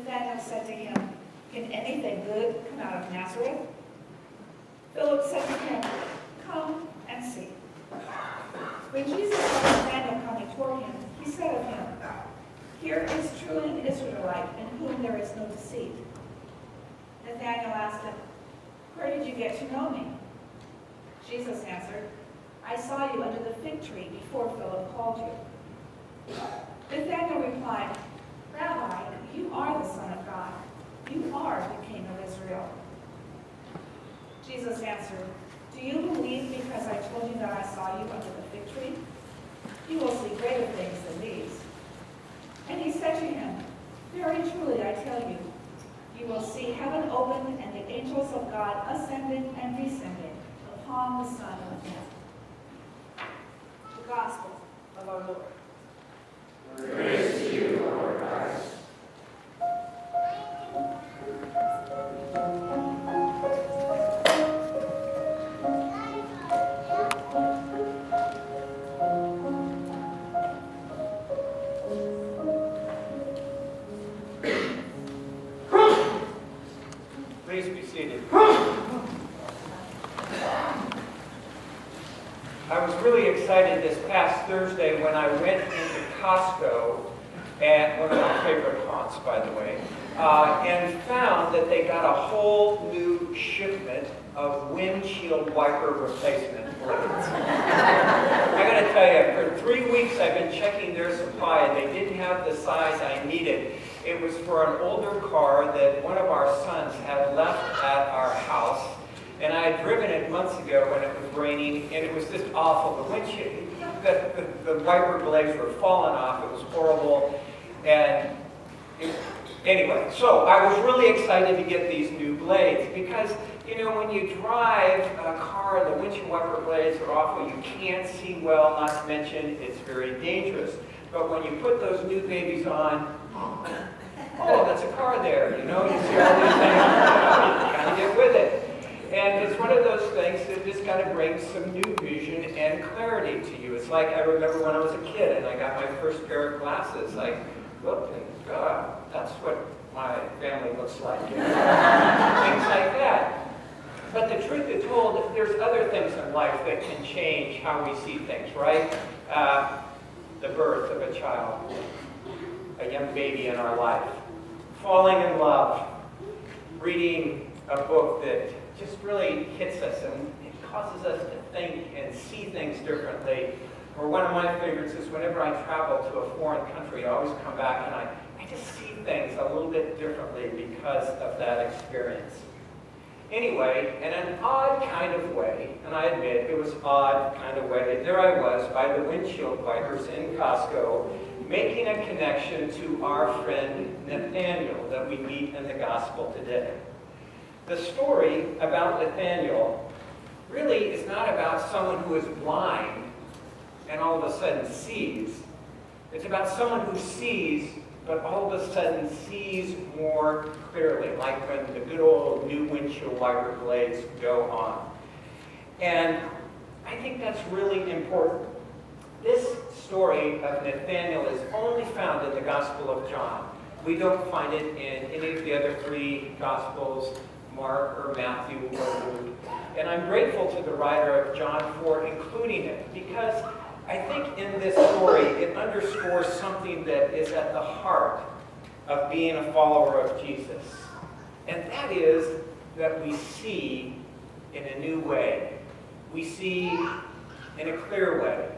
Nathanael said to him, "Can anything good come out of Nazareth?" Philip said to him, "Come and see." When Jesus saw Nathanael coming toward him, he said of him, "Here is truly an Israelite in whom there is no deceit." Nathanael asked him, "Where did you get to know me?" Jesus answered, "I saw you under the fig tree before Philip called you." Nathanael replied, "Rabbi, you are the Son of God. You are the King of Israel." Jesus answered, "Do you believe because I told you that I saw you under the fig tree? You will see greater things than these." And he said to him, "Very truly I tell you, you will see heaven open and the angels of God ascending and descending upon the Son of Man." The Gospel of our Lord. Praise to you, Lord Christ. Please be seated. I was really excited this past Thursday when I went into Costco, and one of my favorite haunts, by the way, and found that they got a whole new shipment of windshield wiper replacement blades. I got to tell you, for 3 weeks I've been checking their supply, and they didn't have the size I needed. It was for an older car that one of our sons had left at our house. And I had driven it months ago when it was raining, and it was just awful. The windshield, the wiper blades were falling off. It was horrible. And anyway, so I was really excited to get these new blades because, you know, when you drive a car, the windshield wiper blades are awful. You can't see well, not to mention it's very dangerous. But when you put those new babies on, oh, that's a car there, you know, you see all these things, you kind of get with it. And it's one of those things that just got to bring some new vision and clarity to you. It's like I remember when I was a kid and I got my first pair of glasses. Like, look, and God, that's what my family looks like. You know? Things like that. But the truth be told, there's other things in life that can change how we see things, right? The birth of a child, a young baby in our life, falling in love, reading a book that just really hits us and it causes us to think and see things differently. Or one of my favorites is whenever I travel to a foreign country, I always come back and I just see things a little bit differently because of that experience. Anyway, in an odd kind of way, and I admit it was odd kind of way, there I was by the windshield wipers in Costco, making a connection to our friend Nathaniel that we meet in the gospel today. The story about Nathaniel really is not about someone who is blind and all of a sudden sees. It's about someone who sees, but all of a sudden sees more clearly, like when the good old new windshield wiper blades go on. And I think that's really important. This story of Nathaniel is only found in the Gospel of John. We don't find it in any of the other three Gospels, Mark or Matthew or Luke. And I'm grateful to the writer of John for including it, because I think in this story it underscores something that is at the heart of being a follower of Jesus. And that is that we see in a new way. We see in a clear way.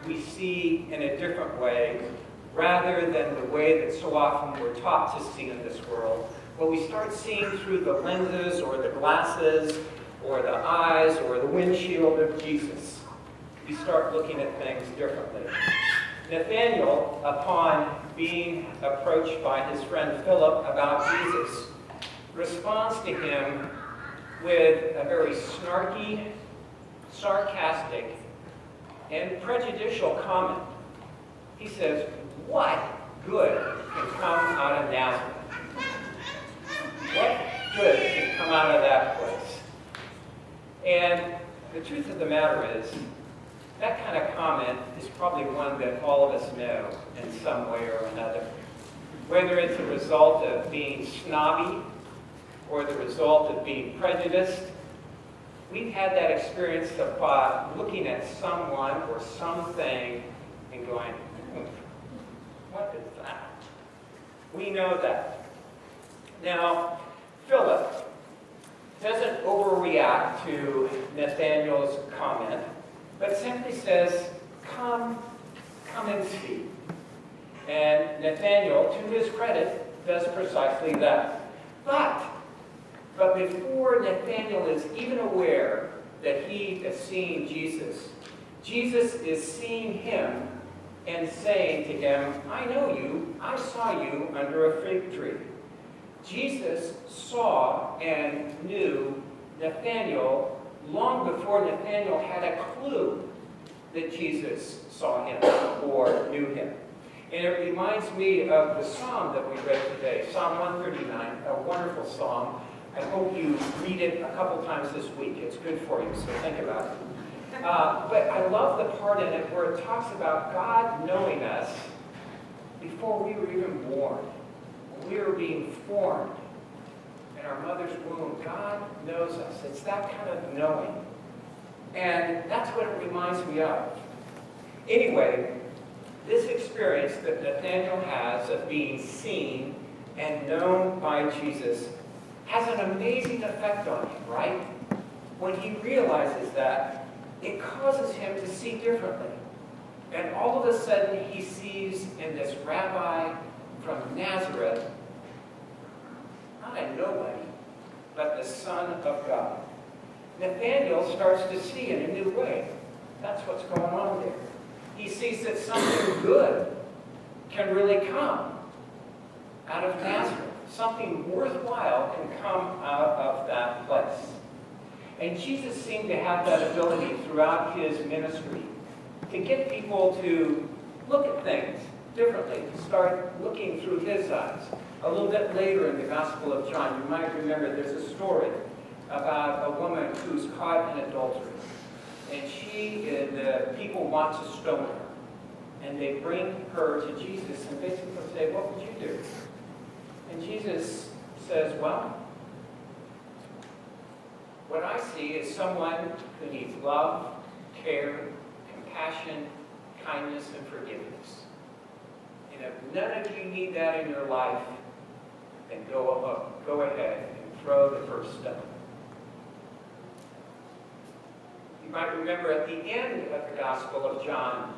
We see in a different way, rather than the way that so often we're taught to see in this world. But we start seeing through the lenses or the glasses or the eyes or the windshield of Jesus. We start looking at things differently. Nathaniel, upon being approached by his friend Philip about Jesus, responds to him with a very snarky, sarcastic, and prejudicial comment. He says, "What good can come out of Nazareth?" What good can come out of that place? And the truth of the matter is, that kind of comment is probably one that all of us know in some way or another. Whether it's a result of being snobby or the result of being prejudiced, we've had that experience of looking at someone or something and going, what is that? We know that. Now, Philip doesn't overreact to Nathaniel's comment, but simply says, come and see. And Nathaniel, to his credit, does precisely that. But before Nathaniel is even aware that he is seeing Jesus, Jesus is seeing him and saying to him, I know you, I saw you under a fig tree. Jesus saw and knew Nathaniel long before Nathaniel had a clue that Jesus saw him or knew him. And it reminds me of the psalm that we read today, Psalm 139, a wonderful psalm. I hope you read it a couple times this week. It's good for you, so think about it. But I love the part in it where it talks about God knowing us before we were even born. When we were being formed in our mother's womb, God knows us. It's that kind of knowing. And that's what it reminds me of. Anyway, this experience that Nathaniel has of being seen and known by Jesus has an amazing effect on him, right? When he realizes that, it causes him to see differently. And all of a sudden, he sees in this rabbi from Nazareth, not a nobody, but the Son of God. Nathanael starts to see in a new way. That's what's going on there. He sees that something good can really come out of Nazareth. Something worthwhile can come out of that place. And Jesus seemed to have that ability throughout his ministry to get people to look at things differently, to start looking through his eyes. A little bit later in the Gospel of John, you might remember there's a story about a woman who's caught in adultery. And the people want to stone her. And they bring her to Jesus and basically say, what would you do? And Jesus says, well, what I see is someone who needs love, care, compassion, kindness, and forgiveness. And if none of you need that in your life, then go ahead and throw the first stone. You might remember at the end of the Gospel of John,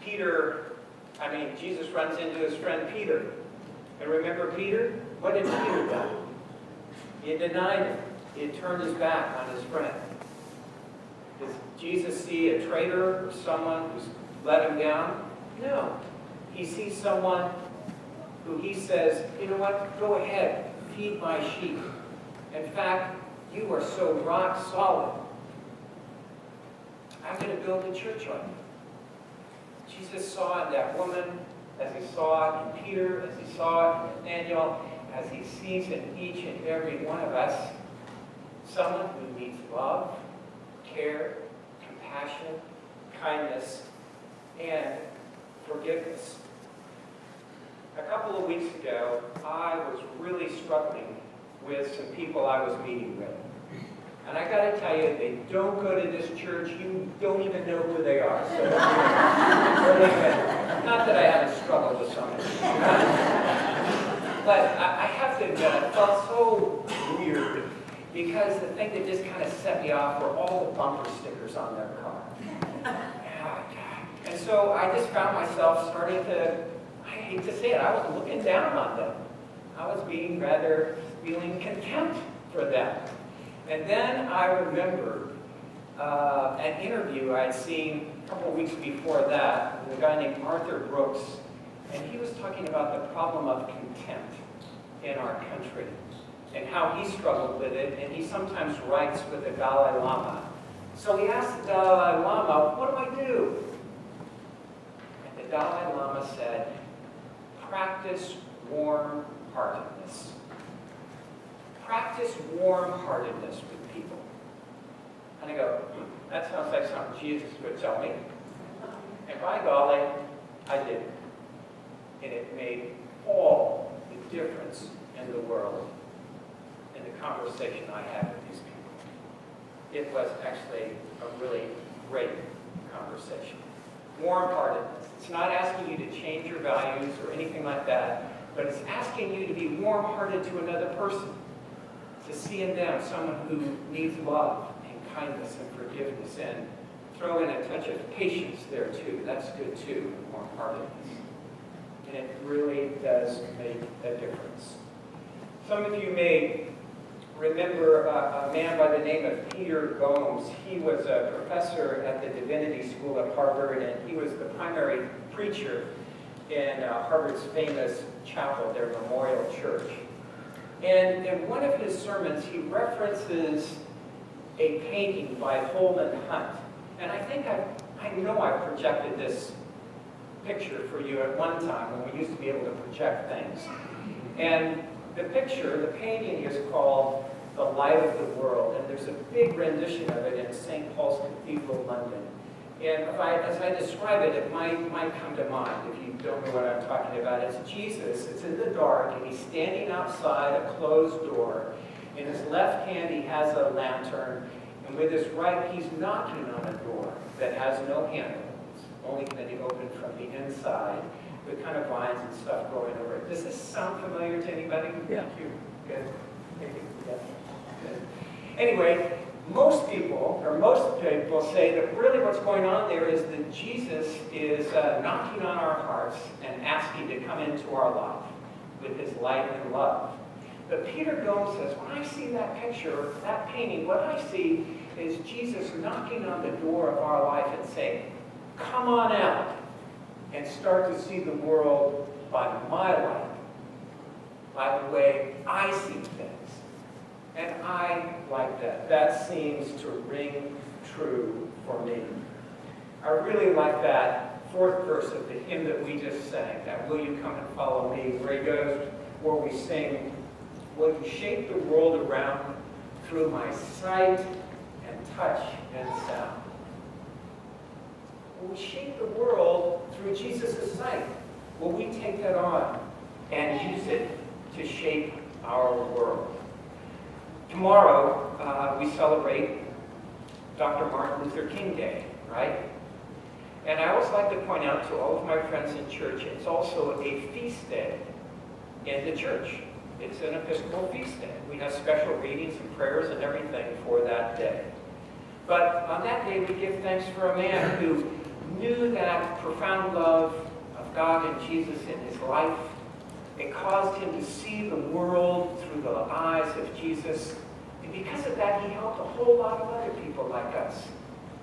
Jesus runs into his friend Peter. And remember Peter? What did Peter do? He had denied him. He had turned his back on his friend. Does Jesus see a traitor or someone who's let him down? No. He sees someone who he says, you know what, go ahead, feed my sheep. In fact, you are so rock solid. I'm going to build a church on you. Jesus saw in that woman, as he saw in Peter, as he saw in Nathanael, as he sees in each and every one of us, someone who needs love, care, compassion, kindness, and forgiveness. A couple of weeks ago, I was really struggling with some people I was meeting with. And I got to tell you, they don't go to this church. You don't even know who they are. So, not that I haven't struggled with some of them. But I have to admit, I felt so weird because the thing that just kind of set me off were all the bumper stickers on their car. And so I just found myself starting to, I hate to say it, I was looking down on them. I was feeling contempt for them. And then I remembered an interview I had seen a couple of weeks before that with a guy named Arthur Brooks, and he was talking about the problem of contempt in our country and how he struggled with it, and he sometimes writes with the Dalai Lama. So he asked the Dalai Lama, what do I do? And the Dalai Lama said, practice warm-heartedness. Practice warm-heartedness with people. And I go, that sounds like something Jesus would tell me. And by golly, I did. And it made all the difference in the world in the conversation I had with these people. It was actually a really great conversation. Warm-heartedness. It's not asking you to change your values or anything like that, but it's asking you to be warm-hearted to another person. To see in them someone who needs love and kindness and forgiveness, and throw in a touch of patience there too. That's good too, warm-heartedness. And it really does make a difference. Some of you may remember a man by the name of Peter Gomes. He was a professor at the Divinity School at Harvard, and he was the primary preacher in Harvard's famous chapel, their Memorial Church. And in one of his sermons, he references a painting by Holman Hunt. And I think I know I projected this picture for you at one time when we used to be able to project things. And the picture, the painting is called The Light of the World. And there's a big rendition of it in St. Paul's Cathedral, London. And as I describe it, it might come to mind if you don't know what I'm talking about. It's Jesus, it's in the dark, and he's standing outside a closed door. In his left hand, he has a lantern, and with his right, he's knocking on a door that has no handle. It's only can be opened from the inside, with kind of vines and stuff growing over it. Does this sound familiar to anybody? Yeah. Thank you. Good. Thank you. Yeah. Good. Anyway, most people say that really what's going on there is that Jesus is knocking on our hearts and asking to come into our life with his light and love. But Peter Gomes says, when I see that picture, that painting, what I see is Jesus knocking on the door of our life and saying, come on out and start to see the world by my light, by the way I see things. And I like that. That seems to ring true for me. I really like that fourth verse of the hymn that we just sang, that Will You Come and Follow Me, where we sing, will you shape the world around through my sight and touch and sound? Will we shape the world through Jesus' sight? Will we take that on and use it to shape our world? Tomorrow, we celebrate Dr. Martin Luther King Day, right? And I always like to point out to all of my friends in church, it's also a feast day in the church. It's an Episcopal feast day. We have special readings and prayers and everything for that day. But on that day, we give thanks for a man who knew that profound love of God and Jesus in his life. It caused him to see the world through the eyes of Jesus. And because of that, he helped a whole lot of other people like us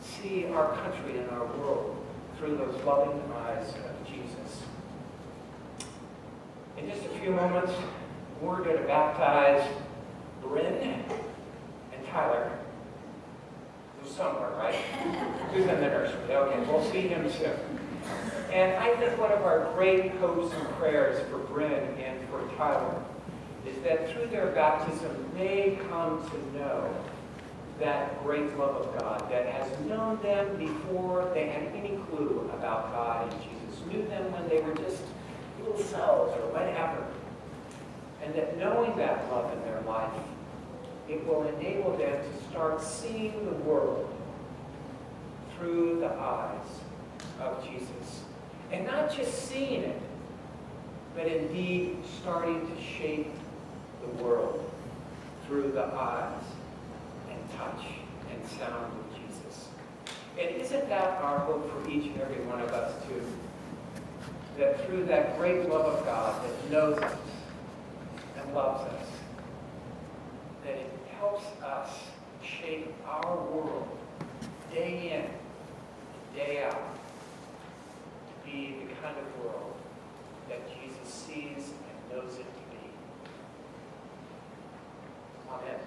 see our country and our world through those loving eyes of Jesus. In just a few moments, we're going to baptize Bryn and Tyler. Who's somewhere, right? Who's in the nursery? Okay, we'll see him soon. And I think one of our great hopes and prayers for Bryn and for Tyler is that through their baptism, they come to know that great love of God that has known them before they had any clue about God and Jesus, knew them when they were just little cells or whatever. And that knowing that love in their life, it will enable them to start seeing the world through the eyes of Jesus. And not just seeing it, but indeed starting to shape the world through the eyes and touch and sound of Jesus. And isn't that our hope for each and every one of us too? That through that great love of God that knows us and loves us, that it helps us shape our world day in, day out, to be the kind of world that Jesus sees and knows it to be. Amen.